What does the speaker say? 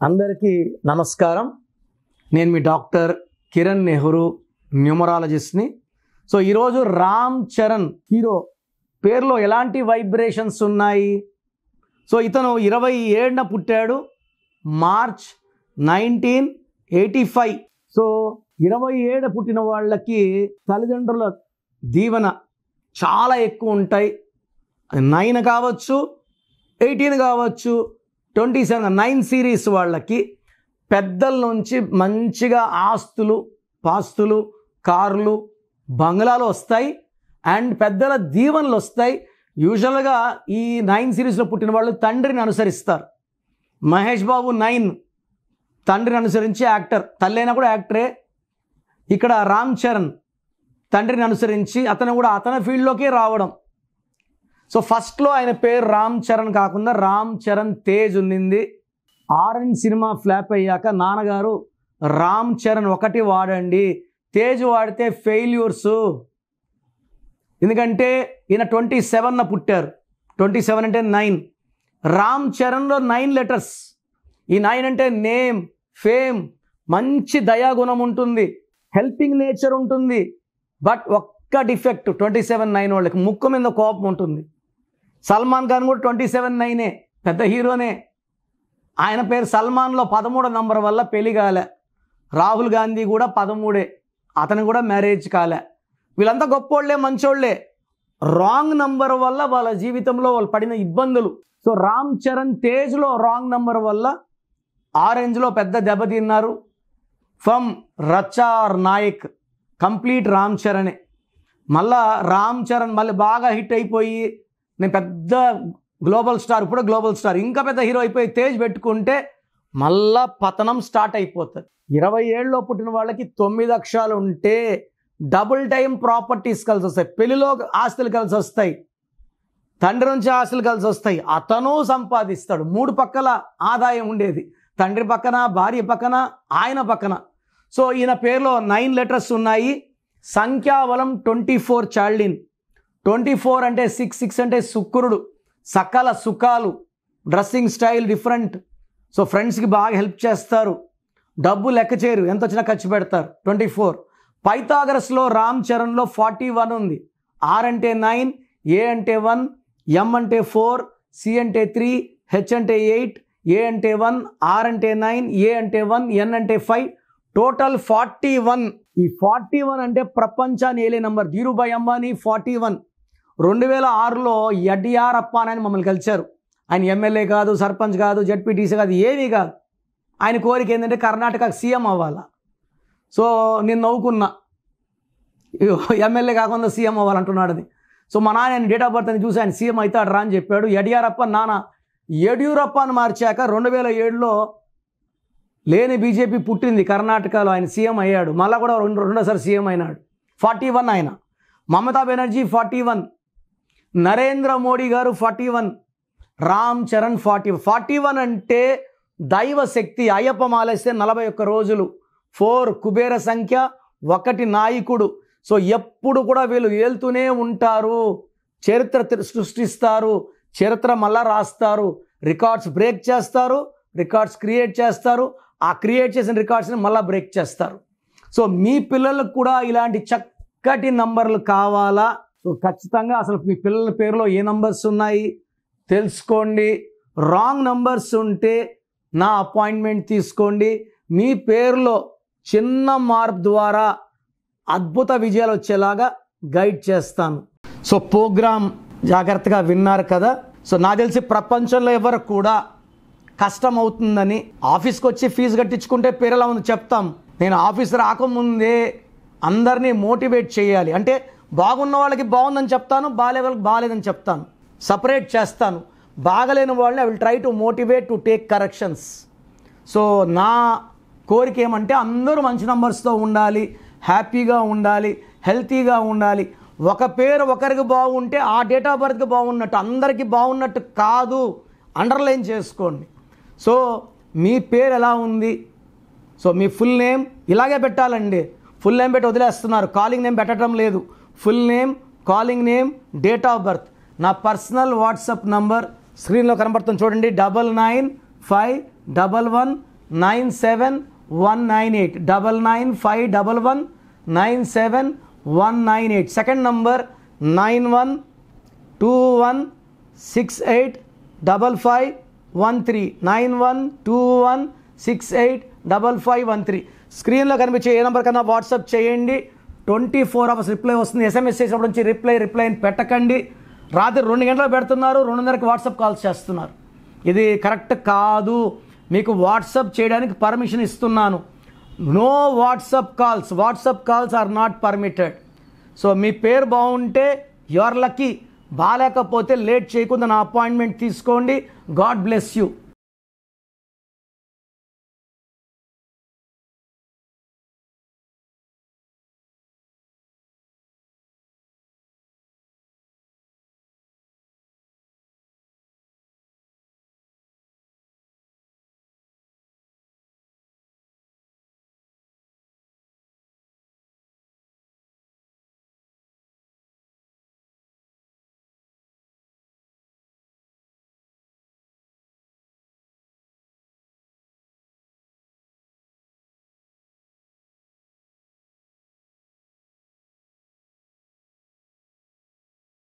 అందరికీ నమస్కారం. నేను మీ డాక్టర్ కిరణ్ నెహ్రూ, న్యూమరాలజిస్ట్ని. సో ఈరోజు రామ్ చరణ్ హీరో పేరులో ఎలాంటి వైబ్రేషన్స్ ఉన్నాయి? సో ఇతను 27న పుట్టాడు, మార్చ్ 1985. సో 27 పుట్టిన వాళ్ళకి తల్లిదండ్రుల దీవెన చాలా ఎక్కువ ఉంటాయి. 9 కావచ్చు, 18 కావచ్చు, 27, 9 సిరీస్ వాళ్ళకి పెద్దల నుంచి మంచిగా ఆస్తులు, పాస్తులు, కార్లు, బంగ్లాలు వస్తాయి అండ్ పెద్దల దీవెనలు వస్తాయి. యూజువల్గా ఈ 9 సిరీస్లో పుట్టిన వాళ్ళు తండ్రిని అనుసరిస్తారు. మహేష్ బాబు 9 తండ్రిని అనుసరించి యాక్టర్, తల్లైనా కూడా యాక్టరే. ఇక్కడ రామ్ చరణ్ తండ్రిని అనుసరించి అతను కూడా అతని ఫీల్డ్లోకే రావడం. సో ఫస్ట్లో ఆయన పేరు రామ్ చరణ్ కాకుండా రామ్ చరణ్ తేజ్ ఉండింది. ఆరెంజ్ సినిమా ఫ్లాప్ అయ్యాక నాన్నగారు రామ్ చరణ్ ఒకటి వాడండి, తేజ్ వాడితే ఫెయిల్యూర్స్. ఎందుకంటే ఈయన 27న పుట్టారు. 27 అంటే 9. రామ్ చరణ్లో 9 లెటర్స్. ఈ 9 అంటే నేమ్, ఫేమ్, మంచి దయాగుణం ఉంటుంది, హెల్పింగ్ నేచర్ ఉంటుంది. బట్ ఒక్క డిఫెక్ట్ 27-9 వాళ్ళకి ముక్కు మీద కోపం ఉంటుంది. సల్మాన్ ఖాన్ కూడా 27-9, పెద్ద హీరోనే. ఆయన పేరు సల్మాన్లో 13వ నంబర్ వల్ల పెళ్లి కాలే. రాహుల్ గాంధీ కూడా 13, అతను కూడా మ్యారేజ్ కాలే. వీళ్ళంతా గొప్పోళ్లే, మంచోళ్లే. రాంగ్ నంబర్ వల్ల వాళ్ళ జీవితంలో వాళ్ళు పడిన ఇబ్బందులు. సో రామ్ చరణ్ తేజ్లో రాంగ్ నంబర్ వల్ల ఆరెంజ్లో పెద్ద దెబ్బతిన్నారు. ఫ్రమ్ రచార్ నాయక్ కంప్లీట్ రామ్ చరణే. మళ్ళా రామ్ చరణ్ మళ్ళీ బాగా హిట్ అయిపోయి నేను పెద్ద గ్లోబల్ స్టార్, ఇప్పుడు గ్లోబల్ స్టార్, ఇంకా పెద్ద హీరో అయిపోయి తేజ్ పెట్టుకుంటే మళ్ళా పతనం స్టార్ట్ అయిపోతుంది. 27లో పుట్టిన వాళ్ళకి 9 అక్షరాలు ఉంటే డబుల్ టైం ప్రాపర్టీస్ కలిసి వస్తాయి. పెళ్లిలో ఆస్తులు కలిసి వస్తాయి, తండ్రి నుంచి ఆస్తులు కలిసి వస్తాయి, అతను సంపాదిస్తాడు. 3 పక్కల ఆదాయం ఉండేది, తండ్రి పక్కన, భార్య పక్కన, ఆయన పక్కన. సో ఈయన పేరులో 9 లెటర్స్ ఉన్నాయి. సంఖ్యాబలం 24 చాల్డిన్. 24 అంటే 6 అంటే శుక్రుడు, సకల సుఖాలు, డ్రెస్సింగ్ స్టైల్ డిఫరెంట్. సో ఫ్రెండ్స్కి బాగా హెల్ప్ చేస్తారు, డబ్బు లెక్క చేయరు, ఎంత వచ్చినా ఖర్చు పెడతారు. 24. పైథాగరస్లో రామ్ చరణ్లో 41 ఉంది. ఆర్ అంటే 9, ఏ అంటే 1, ఎం అంటే 4, సి అంటే 3, హెచ్ అంటే 8, ఏ అంటే 1, ఆర్ అంటే 9, ఏ అంటే 1, ఎన్ అంటే 5, టోటల్ 41. ఈ 41 అంటే ప్రపంచాన్ని ఏలే నంబర్. ధీరుభాయ్ అంబానీ 41. 2006లో యడ్యూరప్ప అని మమ్మల్ని కలిశారు. ఆయన ఎమ్మెల్యే కాదు, సర్పంచ్ కాదు, జడ్పీటీసీ కాదు, ఏమీ కాదు. ఆయన కోరిక ఏంటంటే కర్ణాటకకు సీఎం అవ్వాలా. సో నేను నవ్వుకున్నా, ఎమ్మెల్యే కాకుండా సీఎం అవ్వాలంటున్నాడు అది. సో మా నాన్న ఆయన డేట్ ఆఫ్ బర్త్ అని చూసి ఆయన సీఎం అవుతాడు రా అని చెప్పాడు. యడ్యూరప్ప నాన్న యడ్యూరప్ప అని మార్చాక 2007లో లేని బీజేపీ పుట్టింది కర్ణాటకలో, ఆయన సీఎం అయ్యాడు. మళ్ళీ కూడా రెండోసారి సీఎం అయినాడు. 41 ఆయన. మమతా బెనర్జీ 41, నరేంద్ర మోడీ గారు 41, రామ్ చరణ్ 41 అంటే దైవ శక్తి. అయ్యప్ప మాలేస్తే 41 రోజులు. 4 కుబేర సంఖ్య, 1 నాయకుడు. సో ఎప్పుడు కూడా వీళ్ళు ఏలుతూనే ఉంటారు, చరిత్ర సృష్టిస్తారు, చరిత్ర మళ్ళా రాస్తారు, రికార్డ్స్ బ్రేక్ చేస్తారు, రికార్డ్స్ క్రియేట్ చేస్తారు, ఆ క్రియేట్ చేసిన రికార్డ్స్ని మళ్ళీ బ్రేక్ చేస్తారు. సో మీ పిల్లలకు కూడా ఇలాంటి చక్కటి నంబర్లు కావాలా? సో ఖచ్చితంగా అసలు మీ పిల్లల పేరులో ఏ నంబర్స్ ఉన్నాయి తెలుసుకోండి. రాంగ్ నంబర్స్ ఉంటే నా అపాయింట్మెంట్ తీసుకోండి. మీ పేరులో చిన్న మార్పు ద్వారా అద్భుత విజయాలు వచ్చేలాగా గైడ్ చేస్తాను. సో ప్రోగ్రామ్ జాగ్రత్తగా విన్నారు కదా. సో నాకు తెలిసి ప్రపంచంలో ఎవరు కూడా కష్టం అవుతుందని ఆఫీస్కి వచ్చి ఫీజు కట్టించుకుంటే పేరు ఎలా ఉంది చెప్తాం. నేను ఆఫీస్ రాకముందే అందరినీ మోటివేట్ చేయాలి. అంటే బాగున్న వాళ్ళకి బాగుందని చెప్తాను, బాగాలే వాళ్ళకి బాగాలేదని చెప్తాను, సపరేట్ చేస్తాను. బాగలేని వాళ్ళని I will try to motivate to take corrections. So నా కోరిక ఏమంటే అందరూ మంచి నంబర్స్తో ఉండాలి, హ్యాపీగా ఉండాలి, హెల్తీగా ఉండాలి. ఒక పేరు ఒకరికి బాగుంటే ఆ డేట్ ఆఫ్ బర్త్కి బాగున్నట్టు, అందరికీ బాగున్నట్టు కాదు. అండర్లైన్ చేసుకోండి. సో మీ పేరు ఎలా ఉంది? సో మీ ఫుల్ నేమ్ ఇలాగే పెట్టాలండి. ఫుల్ నేమ్ పెట్టి వదిలేస్తున్నారు, కాలింగ్ నేమ్ పెట్టడం లేదు. Full name, calling name, date of birth. నా పర్సనల్ వాట్సాప్ నంబర్ స్క్రీన్లో కనబడుతుంది చూడండి, 99 995197 995197 సెకండ్ నంబర్ 9121685513 9121685513 స్క్రీన్లో కనిపించే ఏ నెంబర్ కన్నా వాట్సాప్ చేయండి. 24 అవర్స్ రిప్లై వస్తుంది. ఎస్ఎంఎస్ చేసినప్పటి నుంచి రిప్లై అని పెట్టకండి. రాత్రి 2 గంటలు పెడుతున్నారు, 2:30కి వాట్సాప్ కాల్స్ చేస్తున్నారు. ఇది కరెక్ట్ కాదు. మీకు వాట్సాప్ చేయడానికి పర్మిషన్ ఇస్తున్నాను. No WhatsApp calls are not permitted. So మీ పేరు బాగుంటే యువర్ లక్కీ, బాగాలేకపోతే లేట్ చేయకుండా నా అపాయింట్మెంట్ తీసుకోండి. God bless you.